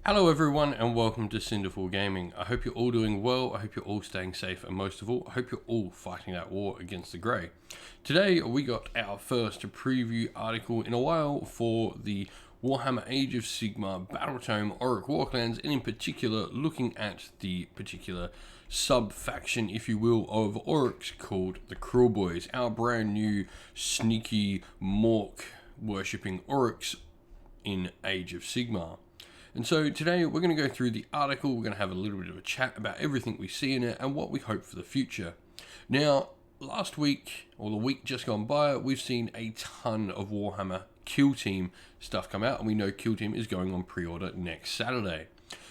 Hello everyone and welcome to Cinderfall Gaming. I hope you're all doing well, I hope you're all staying safe, and most of all, I hope you're all fighting that war against the Grey. Today we got our first preview article in a while for the Warhammer Age of Sigmar Battletome Orruk Warclans, and in particular looking at the particular sub-faction, if you will, of Orruks called the Kruleboyz, our brand new sneaky Mork worshipping Orruks in Age of Sigmar. And so today we're going to go through the article, we're going to have a little bit of a chat about everything we see in it and what we hope for the future. Now, last week, or the week just gone by, we've seen a ton of Warhammer Kill Team stuff come out, and we know Kill Team is going on pre-order next Saturday.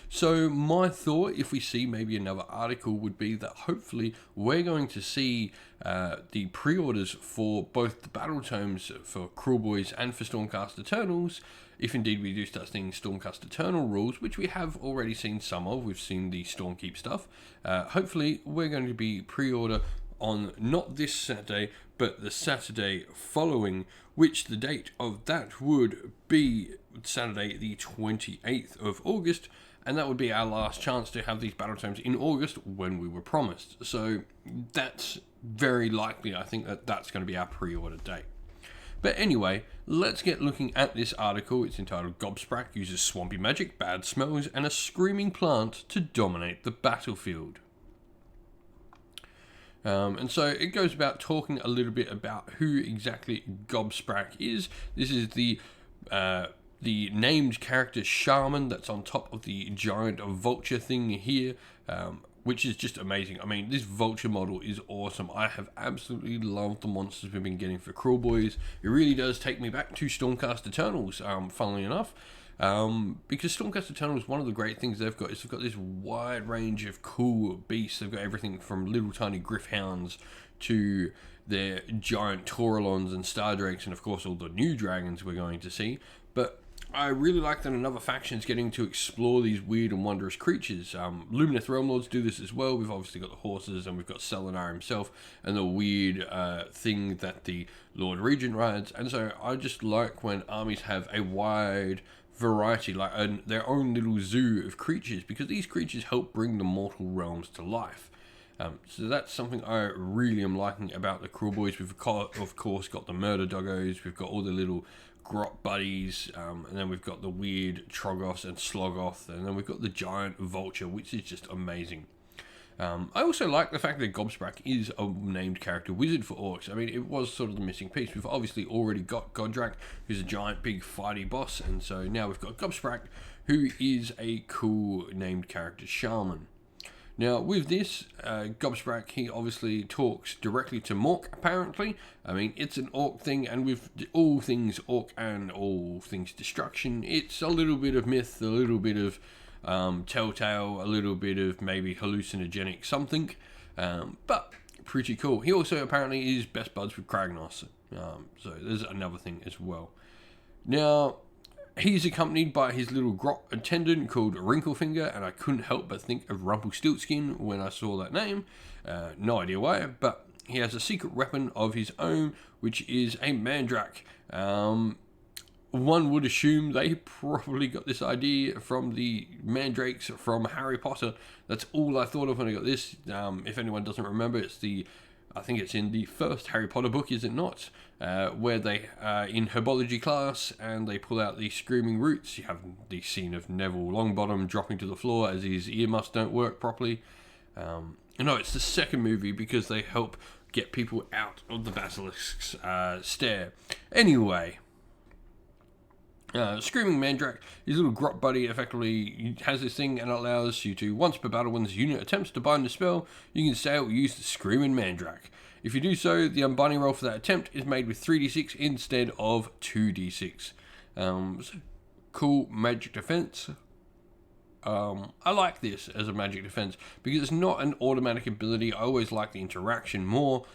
So my thought, if we see maybe another article, would be that hopefully we're going to see the pre-orders for both the battle tomes for Kruleboyz and for Stormcast Eternals, if indeed we do start seeing Stormcast Eternal rules, which we have already seen some of. We've seen the Stormkeep stuff. Hopefully we're going to be pre-order on not this Saturday, but the Saturday following, which the date of that would be Saturday the 28th of August, and that would be our last chance to have these battle tomes in August when we were promised. So that's very likely. I think that that's going to be our pre-order date. But anyway, let's get looking at this article. It's entitled Gobsprakk uses swampy magic, bad smells, and a screaming plant to dominate the battlefield. And so it goes about talking a little bit about who exactly Gobsprakk is. This is the named character shaman that's on top of the giant vulture thing here, which is just amazing. I mean, this vulture model is awesome. I have absolutely loved the monsters we've been getting for Kruleboyz. It really does take me back to Stormcast Eternals, funnily enough. Because Stormcast Eternals, one of the great things they've got is they've got this wide range of cool beasts. They've got everything from little tiny Griffhounds to their giant Taurolons and Stardrakes, and of course all the new dragons we're going to see. But I really like that another faction is getting to explore these weird and wondrous creatures. Lumineth Realmlords do this as well. We've obviously got the horses, and we've got Selenar himself, and the weird thing that the Lord Regent rides. And so I just like when armies have a wide variety, like their own little zoo of creatures, because these creatures help bring the mortal realms to life. So that's something I really am liking about the Kruleboyz. We've of course got the murder doggos, we've got all the little grot buddies, and then we've got the weird Troggoths and Sloggoth, and then we've got the giant vulture, which is just amazing. I also like the fact that Gobsprakk is a named character wizard for Orcs. I mean, it was sort of the missing piece. We've obviously already got Godrak, who's a giant, big, fighty boss, and so now we've got Gobsprakk, who is a cool named character shaman. Now, with this, Gobsprakk, he obviously talks directly to Mork, apparently. I mean, it's an Orc thing, and with all things Orc and all things destruction, it's a little bit of myth, a little bit of telltale, a little bit of maybe hallucinogenic something, but pretty cool. He also apparently is best buds with Kragnos, so there's another thing as well. Now, he's accompanied by his little grot attendant called Wrinklefinger, and I couldn't help but think of Rumpelstiltskin when I saw that name. No idea why, but he has a secret weapon of his own, which is a Mandrak. One would assume they probably got this idea from the mandrakes from Harry Potter. That's all I thought of when I got this. If anyone doesn't remember, I think it's in the first Harry Potter book, is it not? Where they are in herbology class and they pull out the screaming roots. You have the scene of Neville Longbottom dropping to the floor as his ear muffs don't work properly. No, it's the second movie because they help get people out of the basilisk's stare. Anyway, Screaming Mandrak, his little grot buddy, effectively has this thing and allows you to, once per battle when this unit attempts to bind the spell, you can say it will use the Screaming Mandrak. If you do so, the unbinding roll for that attempt is made with 3d6 instead of 2d6. So cool magic defense. I like this as a magic defense because it's not an automatic ability. I always like the interaction more,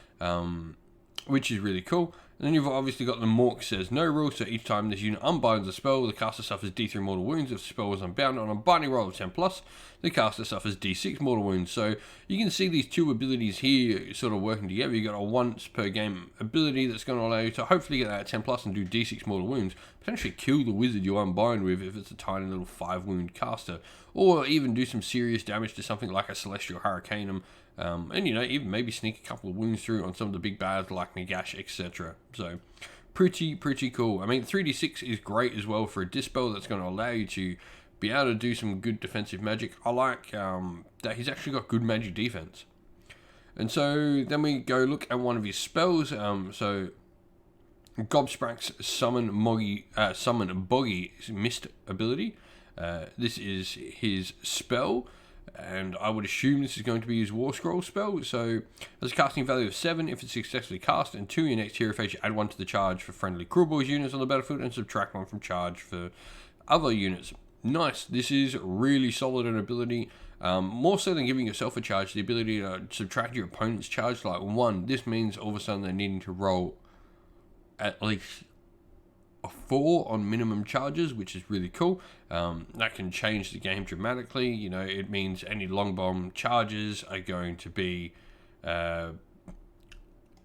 which is really cool. And then you've obviously got the Mork says no rule, so each time this unit unbinds a spell, the caster suffers D3 mortal wounds. If the spell was unbound on a binding roll of 10+, the caster suffers D6 mortal wounds. So you can see these two abilities here sort of working together. You've got a once per game ability that's going to allow you to hopefully get that 10+ and do D6 mortal wounds, potentially kill the wizard you unbind with if it's a tiny little 5 wound caster, or even do some serious damage to something like a Celestial Hurricaneum. And even maybe sneak a couple of wounds through on some of the big bads like Nagash, etc. So pretty cool. I mean, 3d6 is great as well for a dispel. That's going to allow you to be able to do some good defensive magic. I like that he's actually got good magic defense. And so then we go look at one of his spells. So Gobsprakk's Summon Boggy Mist ability. This is his spell, and I would assume this is going to be his War Scroll spell. So there's a casting value of 7 if it's successfully cast, and 2 in your next hero phase. You add 1 to the charge for friendly Kruleboyz units on the battlefield, and subtract 1 from charge for other units. Nice. This is really solid an ability. More so than giving yourself a charge, the ability to subtract your opponent's charge like 1. This means all of a sudden they're needing to roll at least a 4 on minimum charges, which is really cool. That can change the game dramatically. It means any long bomb charges are going to be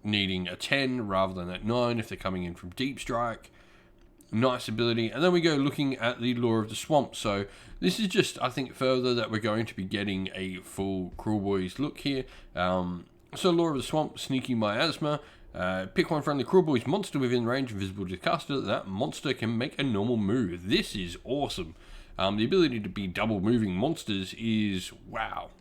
needing a 10 rather than that 9 if they're coming in from deep strike. Nice ability. And then we go looking at the Law of the Swamp. So this is just, I think, further that we're going to be getting a full Kruleboyz look here. So Law of the Swamp, Sneaky Miasma. Pick one friendly Kruleboyz monster within range and visible to the caster. That monster can make a normal move. This is awesome. The ability to be double moving monsters is wow.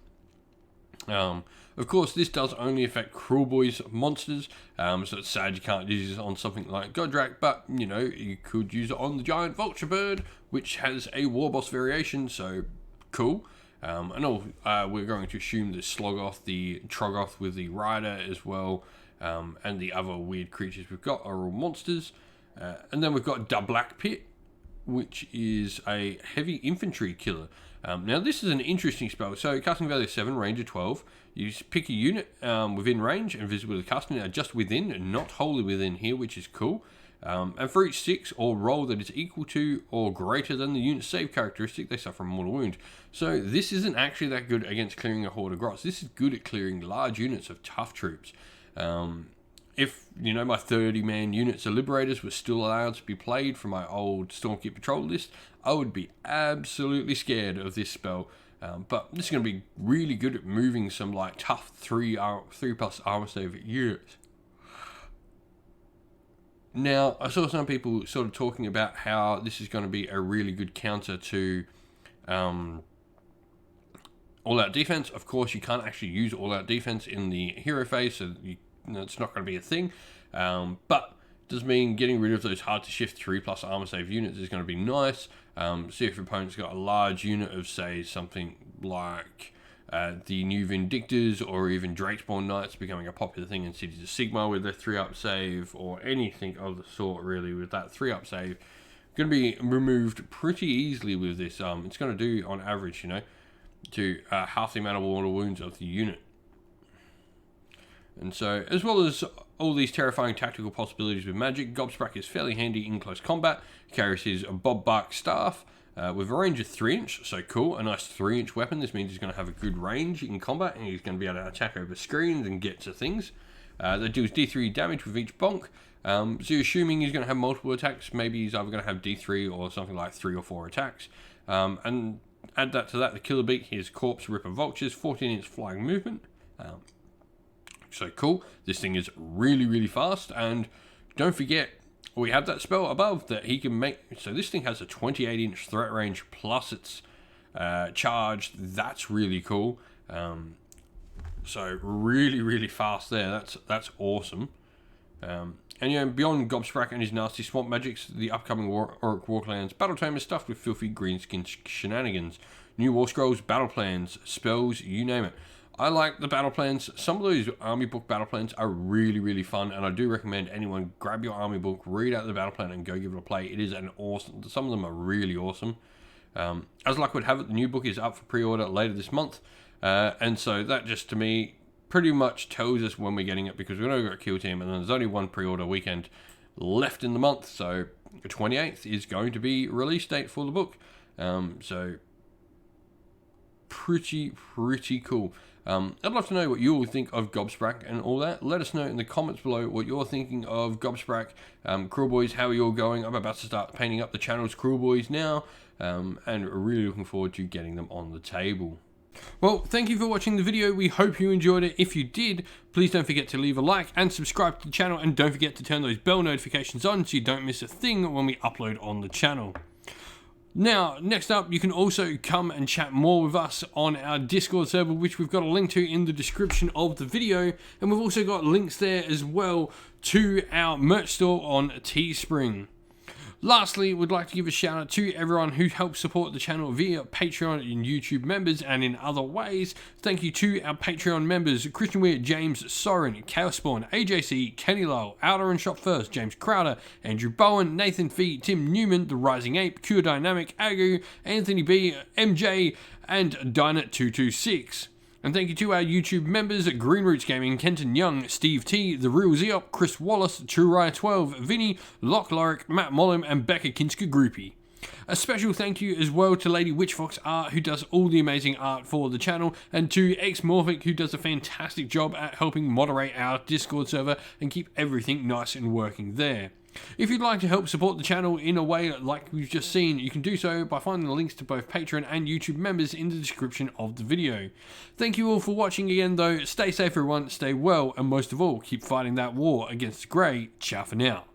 Of course, this does only affect Kruleboyz monsters, so it's sad you can't use it on something like Gobsprakk, but you could use it on the giant vulture bird, which has a war boss variation, so cool. We're going to assume the Sloggoth, the Troggoth with the rider as well. And the other weird creatures we've got are all monsters. And then we've got Da Black Pit, which is a heavy infantry killer. Now this is an interesting spell. So casting value 7, range of 12. You pick a unit within range and visible to the caster. Now just within, and not wholly within here, which is cool. And for each 6 or roll that is equal to or greater than the unit's save characteristic, they suffer a mortal wound. So this isn't actually that good against clearing a horde of grots. This is good at clearing large units of tough troops. If my 30-man units of Liberators were still allowed to be played from my old Stormkeep Patrol list, I would be absolutely scared of this spell. But this is going to be really good at moving some like tough 3+ armor save units. Now, I saw some people sort of talking about how this is going to be a really good counter to all-out defense. Of course, you can't actually use all-out defense in the hero phase, so it's not going to be a thing. But it does mean getting rid of those hard-to-shift 3+ armor save units is going to be nice. See if your opponent's got a large unit of, say, something like the new Vindictors or even Drakespawn Knights becoming a popular thing in Cities of Sigmar with their 3-up save, or anything of the sort really with that 3-up save. Going to be removed pretty easily with this. It's going to do, on average, to half the amount of mortal wounds of the unit. And so, as well as all these terrifying tactical possibilities with magic, Gobsprakk is fairly handy in close combat. He carries his Bob Bark staff with a range of 3-inch, so cool, a nice 3-inch weapon. This means he's going to have a good range in combat, and he's going to be able to attack over screens and get to things. They do his D3 damage with each bonk. So you're assuming he's going to have multiple attacks. Maybe he's either going to have D3 or something like 3 or 4 attacks. And add that to that, the Killer Beak, his Corpse Ripper Vultures, 14-inch flying movement. So cool. This thing is really fast, and don't forget we have that spell above that he can make. So this thing has a 28-inch threat range plus its charge. That's really cool. So really fast there. That's awesome. And beyond Gobsprakk and his nasty swamp magics, the upcoming Orc Warclan's battle tome is stuffed with filthy greenskin shenanigans. New war scrolls, battle plans, spells, you name it. I like the battle plans. Some of those army book battle plans are really fun, and I do recommend anyone grab your army book, read out the battle plan, and go give it a play. It is an awesome. Some of them are really awesome. As luck would have it, the new book is up for pre-order later this month, and so that just to me pretty much tells us when we're getting it, because we're going to go Kill Team, and then there's only one pre-order weekend left in the month, so the 28th is going to be release date for the book. So pretty cool. I'd love to know what you all think of Gobsprakk and all that. Let us know in the comments below what you're thinking of Gobsprakk. Kruleboyz, how are you all going? I'm about to start painting up the channel's Kruleboyz now, and really looking forward to getting them on the table. Well, thank you for watching the video. We hope you enjoyed it. If you did, please don't forget to leave a like and subscribe to the channel, and don't forget to turn those bell notifications on so you don't miss a thing when we upload on the channel. Now, next up, you can also come and chat more with us on our Discord server, which we've got a link to in the description of the video, and we've also got links there as well to our merch store on Teespring. Lastly, we'd like to give a shout out to everyone who helps support the channel via Patreon and YouTube members and in other ways. Thank you to our Patreon members: Christian Weir, James Soren, Chaos Spawn, AJC, Kenny Lyle, Outer and Shop First, James Crowder, Andrew Bowen, Nathan Fee, Tim Newman, The Rising Ape, Cure Dynamic, Agu, Anthony B, MJ, and Dynet226. And thank you to our YouTube members: Green Roots Gaming, Kenton Young, Steve T, The Real Zeop, Chris Wallace, Truriah12, Vinny, Locke Lorick, Matt Mollum, and Becca Kinska Groupie. A special thank you as well to Lady Witchfox Art, who does all the amazing art for the channel, and to Xmorphic, who does a fantastic job at helping moderate our Discord server and keep everything nice and working there. If you'd like to help support the channel in a way like we've just seen, you can do so by finding the links to both Patreon and YouTube members in the description of the video. Thank you all for watching again though. Stay safe everyone, stay well, and most of all, keep fighting that war against the grey. Ciao for now.